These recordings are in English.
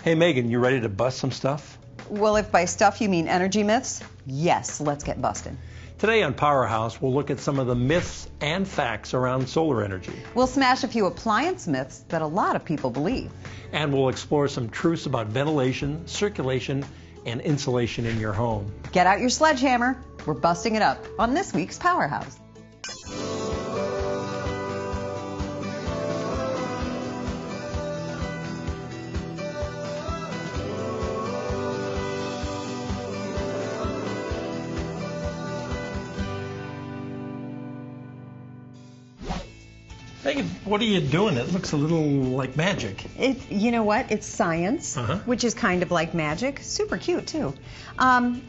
Hey Megan, you ready to bust some stuff? Well, if by stuff you mean energy myths, yes, let's get busted. Today on Powerhouse, we'll look at some of the myths and facts around solar energy. We'll smash a few appliance myths that a lot of people believe. And we'll explore some truths about ventilation, circulation, and insulation in your home. Get out your sledgehammer. We're busting it up on this week's Powerhouse. Hey, what are you doing? It looks a little like magic. You know what? It's science, which is kind of like magic. Super cute, too.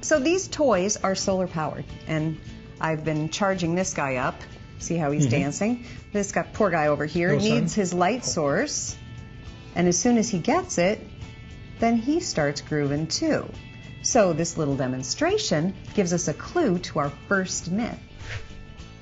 So these toys are solar powered, and I've been charging this guy up. See how he's dancing? This guy, poor guy over here needs his light source, and as soon as he gets it, then he starts grooving, too. So this little demonstration gives us a clue to our first myth.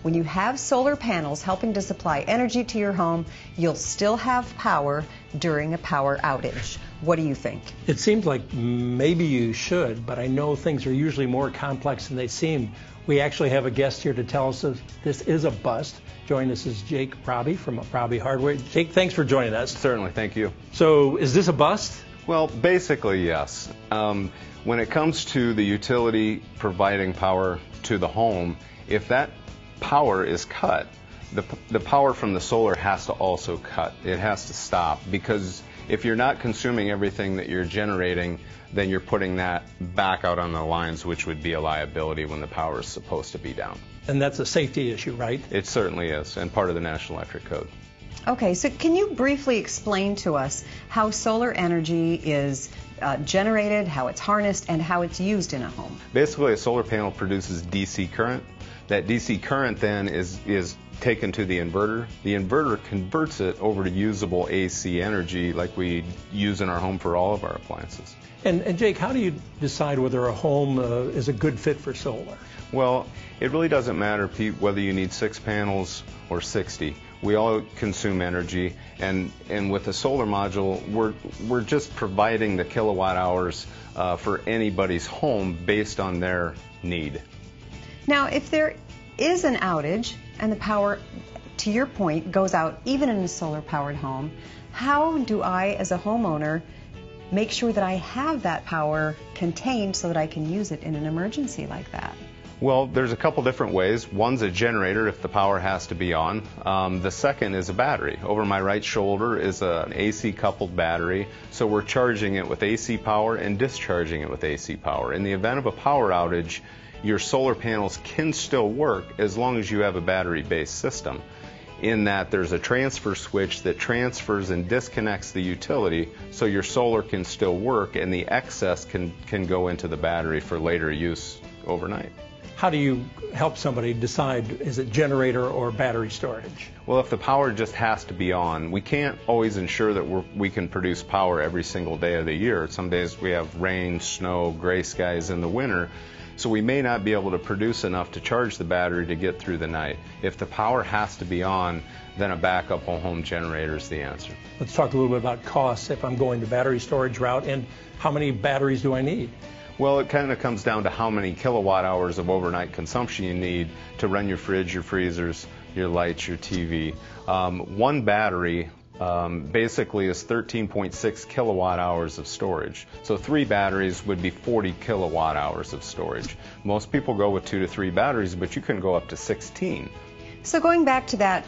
When you have solar panels helping to supply energy to your home, you'll still have power during a power outage. What do you think? It seems like maybe you should, but I know things are usually more complex than they seem. We actually have a guest here to tell us if this is a bust. Joining us is Jake Robbie from Robbie Hardware. Jake, thanks for joining us. Certainly, thank you. So, is this a bust? Well, basically, yes. When it comes to the utility providing power to the home, if that power is cut, the power from the solar has to also cut. It has to stop, because if you're not consuming everything that you're generating, then you're putting that back out on the lines, which would be a liability when the power is supposed to be down. And that's a safety issue, right? It certainly is, and part of the National Electric Code. Okay, so can you briefly explain to us how solar energy is generated, how it's harnessed, and how it's used in a home? Basically, a solar panel produces DC current. That DC current then is taken to the inverter. The inverter converts it over to usable AC energy like we use in our home for all of our appliances. And Jake, how do you decide whether a home is a good fit for solar? Well, it really doesn't matter, Pete, whether you need 6 panels or 60. We all consume energy, and with a solar module, we're just providing the kilowatt hours for anybody's home based on their need. Now, if there is an outage and the power, to your point, goes out even in a solar-powered home, how do I, as a homeowner, make sure that I have that power contained so that I can use it in an emergency like that? Well, there's a couple different ways. One's a generator if the power has to be on. The second is a battery. Over my right shoulder is an AC coupled battery, so we're charging it with AC power and discharging it with AC power. In the event of a power outage, your solar panels can still work as long as you have a battery-based system, in that there's a transfer switch that transfers and disconnects the utility so your solar can still work and the excess can go into the battery for later use overnight. How do you help somebody decide, is it generator or battery storage? Well, if the power just has to be on, we can't always ensure that we can produce power every single day of the year. Some days we have rain, snow, gray skies in the winter, so we may not be able to produce enough to charge the battery to get through the night. If the power has to be on, then a backup home generator is the answer. Let's talk a little bit about costs if I'm going the battery storage route, and how many batteries do I need? Well, it kind of comes down to how many kilowatt hours of overnight consumption you need to run your fridge, your freezers, your lights, your TV. One battery basically is 13.6 kilowatt hours of storage. So 3 batteries would be 40 kilowatt hours of storage. Most people go with 2 to 3 batteries, but you can go up to 16. So going back to that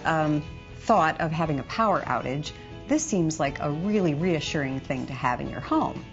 thought of having a power outage, this seems like a really reassuring thing to have in your home.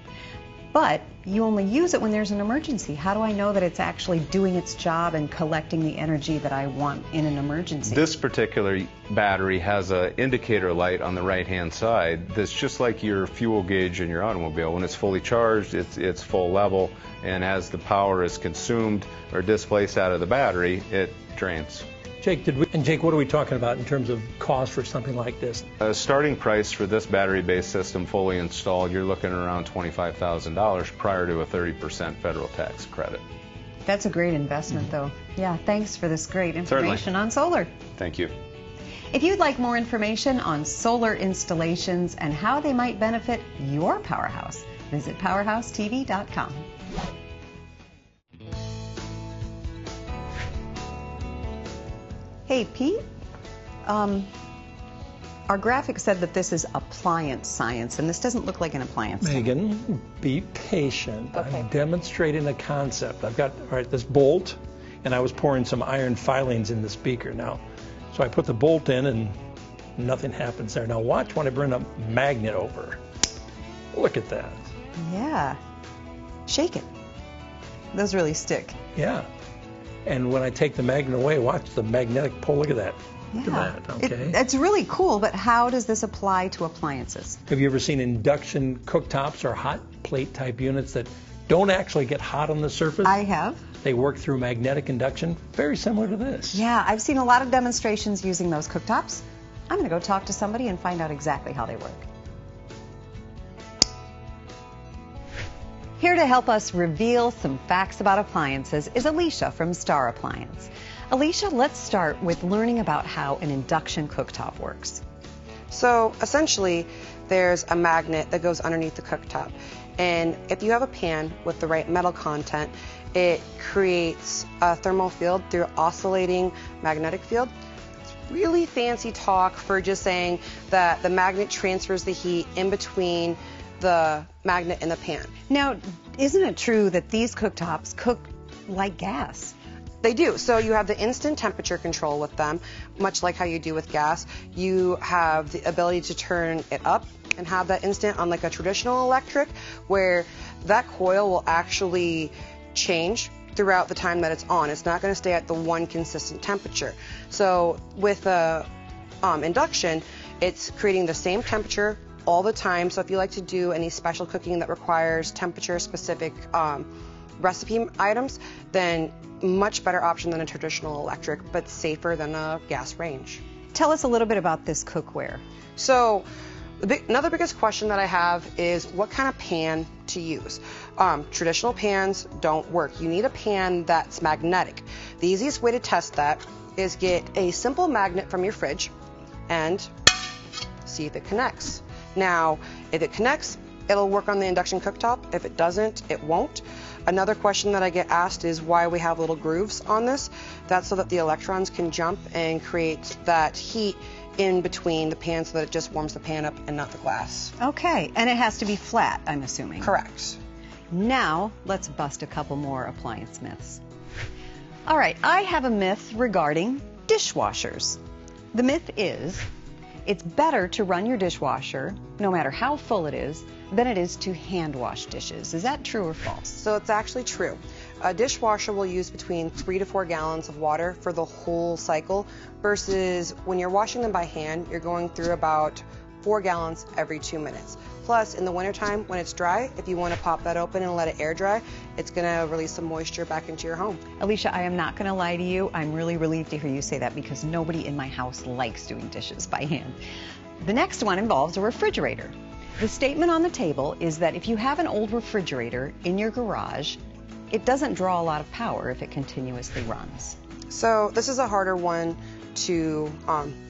But you only use it when there's an emergency. How do I know that it's actually doing its job and collecting the energy that I want in an emergency? This particular battery has an indicator light on the right-hand side that's just like your fuel gauge in your automobile. When it's fully charged, it's full level, and as the power is consumed or displaced out of the battery, it drains. Jake, what are we talking about in terms of cost for something like this? A starting price for this battery-based system fully installed, you're looking at around $25,000 prior to a 30% federal tax credit. That's a great investment, though. Yeah, thanks for this great information on solar. Thank you. If you'd like more information on solar installations and how they might benefit your powerhouse, Visit PowerhouseTV.com. Hey, Pete. Our graphic said that this is appliance science, and this doesn't look like an appliance. Megan, be patient. Okay. I'm demonstrating a concept. I've got, all right, this bolt, and I was pouring some iron filings in this beaker now. So I put the bolt in, and nothing happens there. Now watch when I bring a magnet over. Look at that. Yeah. Shake it. Those really stick. Yeah. And when I take the magnet away, watch the magnetic pole. Look at that. Look at that. Okay. It's really cool, but how does this apply to appliances? Have you ever seen induction cooktops or hot plate type units that don't actually get hot on the surface? I have. They work through magnetic induction, very similar to this. Yeah, I've seen a lot of demonstrations using those cooktops. I'm going to go talk to somebody and find out exactly how they work. Here to help us reveal some facts about appliances is Alicia from Star Appliance. Alicia, let's start with learning about how an induction cooktop works. So essentially, there's a magnet that goes underneath the cooktop. And if you have a pan with the right metal content, it creates a thermal field through oscillating magnetic field. It's really fancy talk for just saying that the magnet transfers the heat in between the magnet and the pan. Now, isn't it true that these cooktops cook like gas? They do. So you have the instant temperature control with them, much like how you do with gas. You have the ability to turn it up and have that instant, unlike a traditional electric, where that coil will actually change throughout the time that it's on. It's not going to stay at the one consistent temperature. So with induction, it's creating the same temperature all the time. So if you like to do any special cooking that requires temperature-specific recipe items, then much better option than a traditional electric, but safer than a gas range. Tell us a little bit about this cookware. So another biggest question that I have is what kind of pan to use. Traditional pans don't work. You need a pan that's magnetic. The easiest way to test that is get a simple magnet from your fridge and see if it connects. Now, if it connects, it'll work on the induction cooktop. If it doesn't, it won't. Another question that I get asked is why we have little grooves on this. That's so that the electrons can jump and create that heat in between the pan so that it just warms the pan up and not the glass. Okay, and it has to be flat, I'm assuming. Correct. Now, let's bust a couple more appliance myths. All right, I have a myth regarding dishwashers. The myth is it's better to run your dishwasher, no matter how full it is, than it is to hand wash dishes. Is that true or false? So it's actually true. A dishwasher will use between 3 to 4 gallons of water for the whole cycle, versus when you're washing them by hand, you're going through about 4 gallons every 2 minutes. Plus, in the wintertime, when it's dry, if you want to pop that open and let it air dry, it's going to release some moisture back into your home. Alicia, I am not going to lie to you. I'm really relieved to hear you say that because nobody in my house likes doing dishes by hand. The next one involves a refrigerator. The statement on the table is that if you have an old refrigerator in your garage, it doesn't draw a lot of power if it continuously runs. So this is a harder one to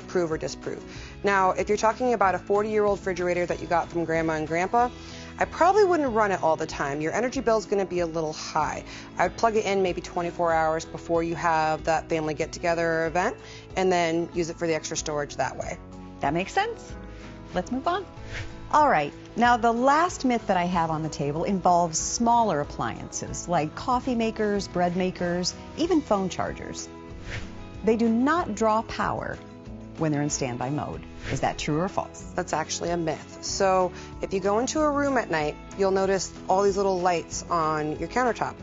prove or disprove. Now, if you're talking about a 40-year-old refrigerator that you got from Grandma and Grandpa, I probably wouldn't run it all the time. Your energy bill is going to be a little high. I would plug it in maybe 24 hours before you have that family get-together or event, and then use it for the extra storage that way. That makes sense. Let's move on. All right, now the last myth that I have on the table involves smaller appliances like coffee makers, bread makers, even phone chargers. They do not draw power when they're in standby mode. Is that true or false? That's actually a myth. So if you go into a room at night, you'll notice all these little lights on your countertop.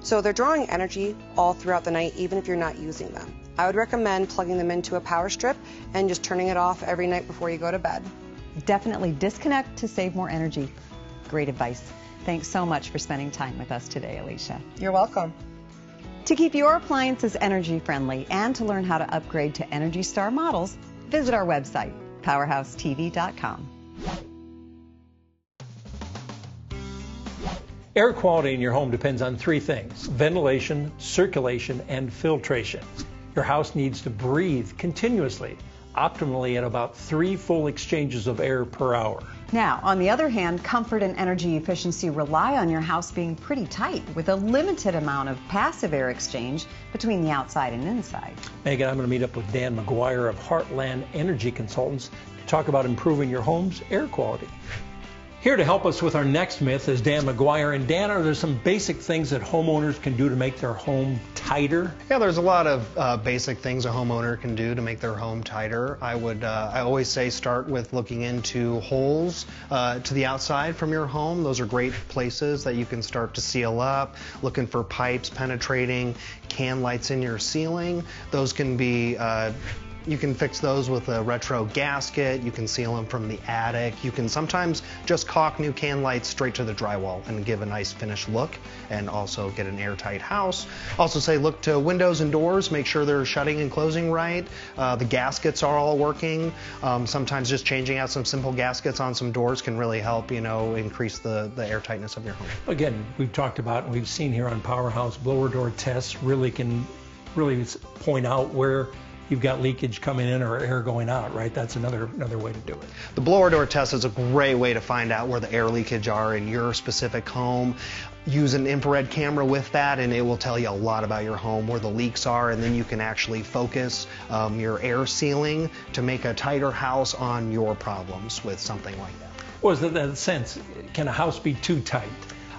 So they're drawing energy all throughout the night, even if you're not using them. I would recommend plugging them into a power strip and just turning it off every night before you go to bed. Definitely disconnect to save more energy. Great advice. Thanks so much for spending time with us today, Alicia. You're welcome. To keep your appliances energy friendly and to learn how to upgrade to Energy Star models, visit our website, PowerhouseTV.com. Air quality in your home depends on 3 things: ventilation, circulation, and filtration. Your house needs to breathe continuously. optimally at about 3 full exchanges of air per hour. Now, on the other hand, comfort and energy efficiency rely on your house being pretty tight with a limited amount of passive air exchange between the outside and inside. Megan, I'm going to meet up with Dan McGuire of Heartland Energy Consultants to talk about improving your home's air quality. Here to help us with our next myth is Dan McGuire. And Dan, are there some basic things that homeowners can do to make their home tighter? Yeah, there's a lot of basic things a homeowner can do to make their home tighter. I always say start with looking into holes to the outside from your home. Those are great places that you can start to seal up, looking for pipes penetrating, can lights in your ceiling. Those can be you can fix those with a retro gasket. You can seal them from the attic. You can sometimes just caulk new can lights straight to the drywall and give a nice finished look and also get an airtight house. Also say look to windows and doors, make sure they're shutting and closing right. The gaskets are all working. Sometimes just changing out some simple gaskets on some doors can really help, increase the airtightness of your home. Again, we've talked about and we've seen here on Powerhouse, blower door tests really can point out where you've got leakage coming in or air going out, right? That's another way to do it. The blower door test is a great way to find out where the air leakage are in your specific home. Use an infrared camera with that and it will tell you a lot about your home, where the leaks are, and then you can actually focus your air sealing to make a tighter house on your problems with something like that. Well, in that sense, can a house be too tight?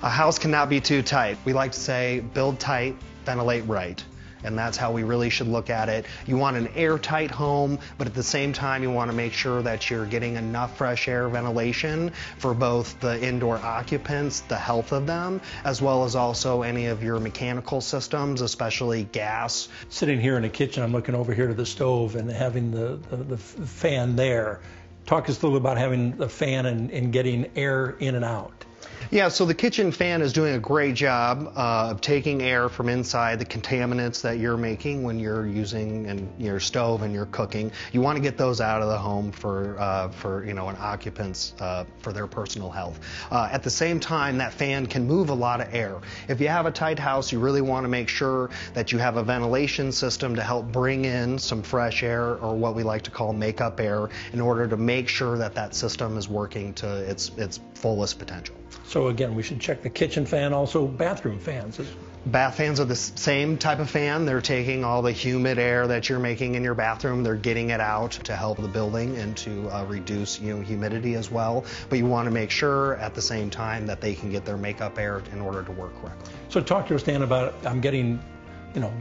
A house cannot be too tight. We like to say build tight, ventilate right. And that's how we really should look at it. You want an airtight home, but at the same time you want to make sure that you're getting enough fresh air ventilation for both the indoor occupants, the health of them, as well as also any of your mechanical systems, especially gas. Sitting here in the kitchen, I'm looking over here to the stove and having the fan there. Talk us a little about having the fan and getting air in and out. Yeah, so the kitchen fan is doing a great job of taking air from inside the contaminants that you're making when you're using your stove and you're cooking. You want to get those out of the home for an occupant's for their personal health. At the same time, that fan can move a lot of air. If you have a tight house, you really want to make sure that you have a ventilation system to help bring in some fresh air, or what we like to call makeup air, in order to make sure that that system is working to its fullest potential. So again, we should check the kitchen fan, also bathroom fans. Bath fans are the same type of fan. They're taking all the humid air that you're making in your bathroom, they're getting it out to help the building and to reduce humidity as well. But you want to make sure at the same time that they can get their makeup air in order to work correctly. So talk to us, Dan, about I'm getting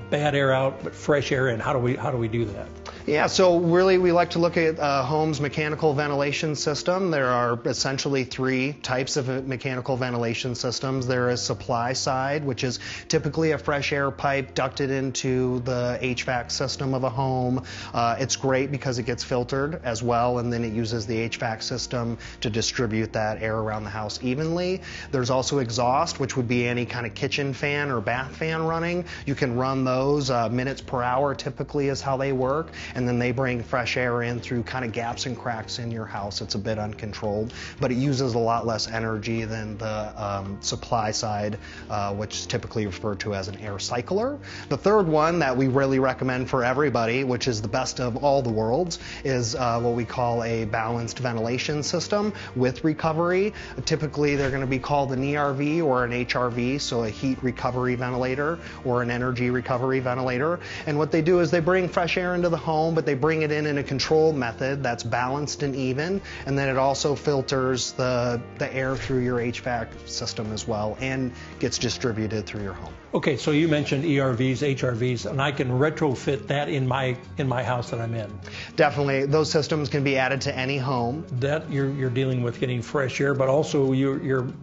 bad air out, but fresh air in. How do we do that? Yeah, so really we like to look at a home's mechanical ventilation system. There are essentially 3 types of mechanical ventilation systems. There is supply side, which is typically a fresh air pipe ducted into the HVAC system of a home. It's great because it gets filtered as well, and then it uses the HVAC system to distribute that air around the house evenly. There's also exhaust, which would be any kind of kitchen fan or bath fan running. You can run those minutes per hour typically is how they work, and then they bring fresh air in through kind of gaps and cracks in your house. It's a bit uncontrolled, but it uses a lot less energy than the supply side, which is typically referred to as an air cycler. The third one that we really recommend for everybody, which is the best of all the worlds, is what we call a balanced ventilation system with recovery. Typically they're going to be called an ERV or an HRV, so a heat recovery ventilator or an energy recovery ventilator. And what they do is they bring fresh air into the home, but they bring it in a controlled method that's balanced and even, and then it also filters the air through your HVAC system as well and gets distributed through your home. Okay, so you mentioned ERVs, HRVs, and I can retrofit that in my house that I'm in. Definitely, those systems can be added to any home. That you're dealing with getting fresh air, but also you're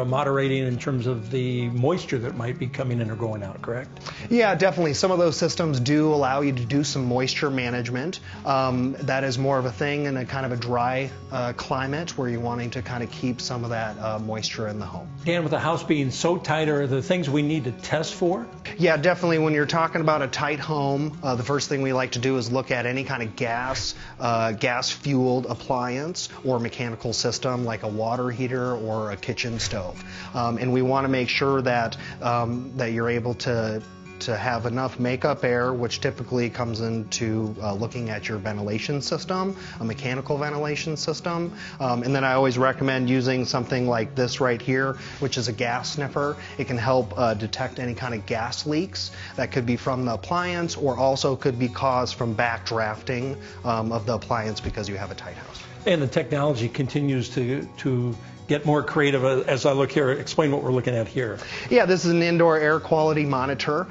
moderating in terms of the moisture that might be coming in or going out, correct? Yeah, definitely. Some of those systems do allow you to do some moisture management. That is more of a thing in a kind of a dry climate where you're wanting to kind of keep some of that moisture in the home. Dan, with the house being so tight, are the things we need to test for? Yeah, definitely. When you're talking about a tight home, the first thing we like to do is look at any kind of gas-fueled appliance or mechanical system like a water heater or a kitchen stove. And we want to make sure that that you're able to to have enough makeup air, which typically comes into looking at your ventilation system, a mechanical ventilation system. And then I always recommend using something like this right here, which is a gas sniffer. It can help detect any kind of gas leaks that could be from the appliance, or also could be caused from backdrafting of the appliance because you have a tight house. And the technology continues to get more creative. As I look here, explain what we're looking at here. Yeah, this is an indoor air quality monitor.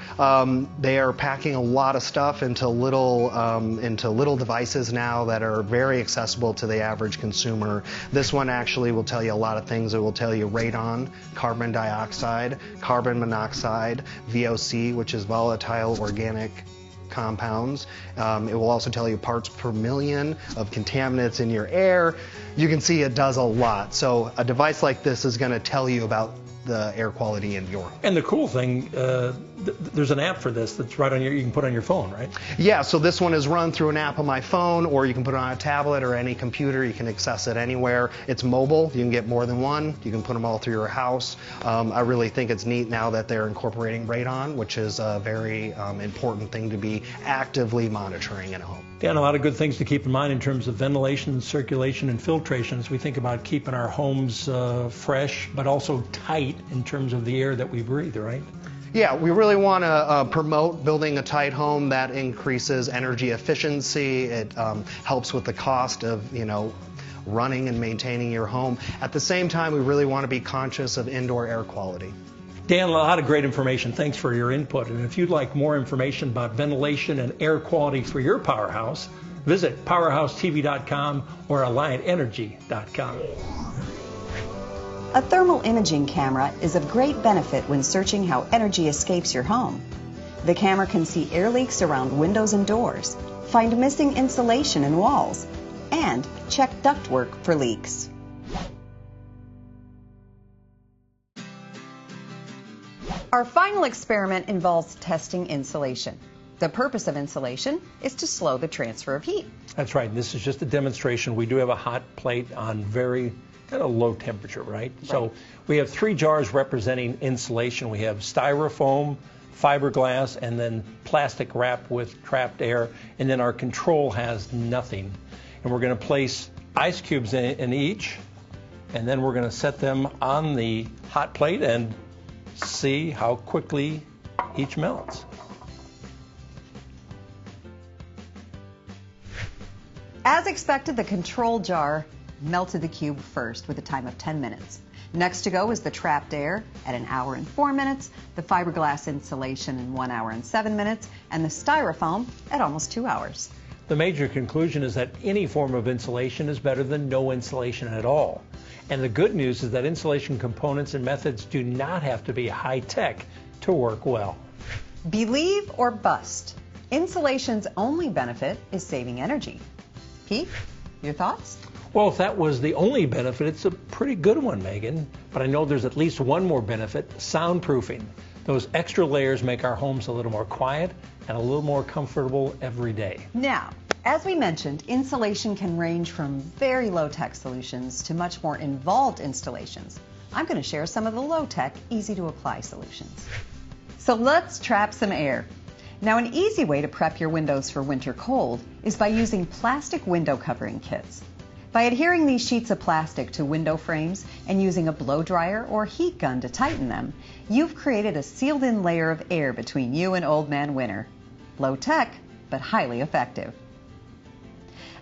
They are packing a lot of stuff into little devices now that are very accessible to the average consumer. This one actually will tell you a lot of things. It will tell you radon, carbon dioxide, carbon monoxide, VOC, which is volatile organic compounds. It will also tell you parts per million of contaminants in your air. You can see it does a lot. So a device like this is going to tell you about the air quality in your home. And the cool thing, there's an app for this that's right on you can put on your phone, right? Yeah, so this one is run through an app on my phone, or you can put it on a tablet or any computer. You can access it anywhere. It's mobile. You can get more than one. You can put them all through your house. I really think it's neat now that they're incorporating radon, which is a very important thing to be actively monitoring in a home. Dan, a lot of good things to keep in mind in terms of ventilation, circulation, and filtration as we think about keeping our homes fresh, but also tight in terms of the air that we breathe, right? Yeah, we really want to promote building a tight home that increases energy efficiency. It helps with the cost of, running and maintaining your home. At the same time, we really want to be conscious of indoor air quality. Dan, a lot of great information. Thanks for your input. And if you'd like more information about ventilation and air quality for your powerhouse, visit powerhousetv.com or AlliantEnergy.com. A thermal imaging camera is of great benefit when searching how energy escapes your home. The camera can see air leaks around windows and doors, find missing insulation in walls, and check ductwork for leaks. Our final experiment involves testing insulation. The purpose of insulation is to slow the transfer of heat. That's right. This is just a demonstration. We do have a hot plate on very kind of low temperature, right? So we have 3 jars representing insulation. We have styrofoam, fiberglass, and then plastic wrap with trapped air. And then our control has nothing. And we're going to place ice cubes in each, and then we're going to set them on the hot plate and see how quickly each melts. As expected, the control jar melted the cube first with a time of 10 minutes. Next to go is the trapped air at 1 hour and 4 minutes, the fiberglass insulation in 1 hour and 7 minutes, and the styrofoam at almost 2 hours. The major conclusion is that any form of insulation is better than no insulation at all. And the good news is that insulation components and methods do not have to be high-tech to work well. Believe or bust, insulation's only benefit is saving energy. Pete, your thoughts? Well, if that was the only benefit, it's a pretty good one, Megan. But I know there's at least one more benefit, soundproofing. Those extra layers make our homes a little more quiet and a little more comfortable every day. Now, as we mentioned, insulation can range from very low-tech solutions to much more involved installations. I'm going to share some of the low-tech, easy-to-apply solutions. So let's trap some air. Now, an easy way to prep your windows for winter cold is by using plastic window covering kits. By adhering these sheets of plastic to window frames and using a blow dryer or heat gun to tighten them, you've created a sealed-in layer of air between you and Old Man Winter. Low-tech, but highly effective.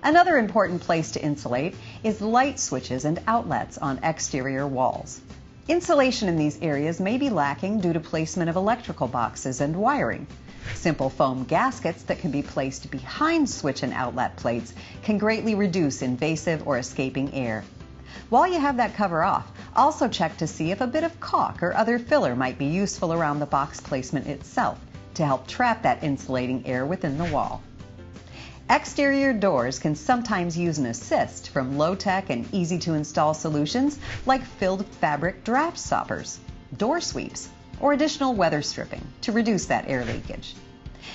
Another important place to insulate is light switches and outlets on exterior walls. Insulation in these areas may be lacking due to placement of electrical boxes and wiring. Simple foam gaskets that can be placed behind switch and outlet plates can greatly reduce invasive or escaping air. While you have that cover off, also check to see if a bit of caulk or other filler might be useful around the box placement itself to help trap that insulating air within the wall. Exterior doors can sometimes use an assist from low-tech and easy-to-install solutions like filled fabric draft stoppers, door sweeps, or additional weather stripping to reduce that air leakage.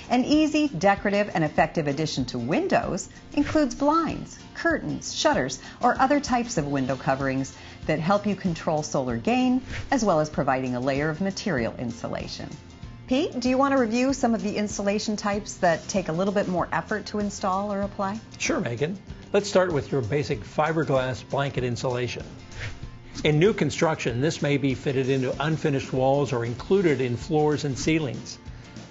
An easy, decorative, and effective addition to windows includes blinds, curtains, shutters, or other types of window coverings that help you control solar gain, as well as providing a layer of material insulation. Pete, do you want to review some of the insulation types that take a little bit more effort to install or apply? Sure, Megan. Let's start with your basic fiberglass blanket insulation. In new construction, this may be fitted into unfinished walls or included in floors and ceilings.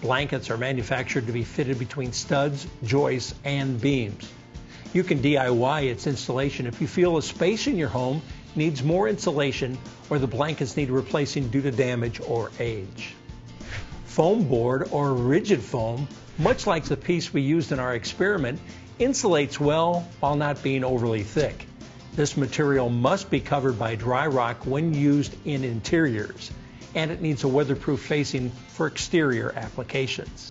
Blankets are manufactured to be fitted between studs, joists, and beams. You can DIY its installation if you feel a space in your home needs more insulation or the blankets need replacing due to damage or age. Foam board or rigid foam, much like the piece we used in our experiment, insulates well while not being overly thick. This material must be covered by dry rock when used in interiors, and it needs a weatherproof facing for exterior applications.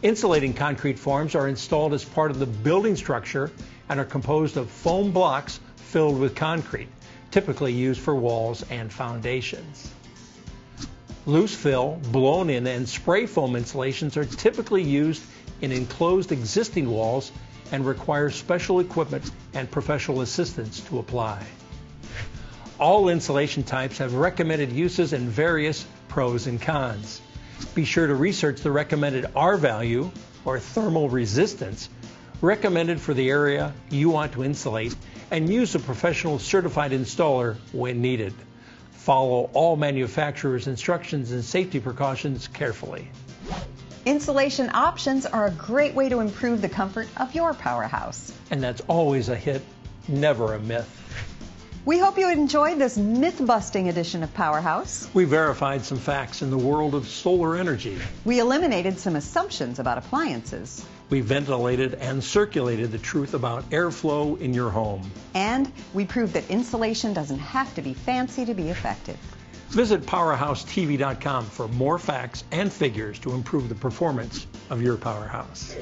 Insulating concrete forms are installed as part of the building structure and are composed of foam blocks filled with concrete, typically used for walls and foundations. Loose fill, blown in, and spray foam insulations are typically used in enclosed existing walls and require special equipment and professional assistance to apply. All insulation types have recommended uses and various pros and cons. Be sure to research the recommended R value, or thermal resistance, recommended for the area you want to insulate, and use a professional certified installer when needed. Follow all manufacturers' instructions and safety precautions carefully. Insulation options are a great way to improve the comfort of your powerhouse. And that's always a hit, never a myth. We hope you enjoyed this myth-busting edition of Powerhouse. We verified some facts in the world of solar energy. We eliminated some assumptions about appliances. We ventilated and circulated the truth about airflow in your home. And we proved that insulation doesn't have to be fancy to be effective. Visit PowerhouseTV.com for more facts and figures to improve the performance of your powerhouse.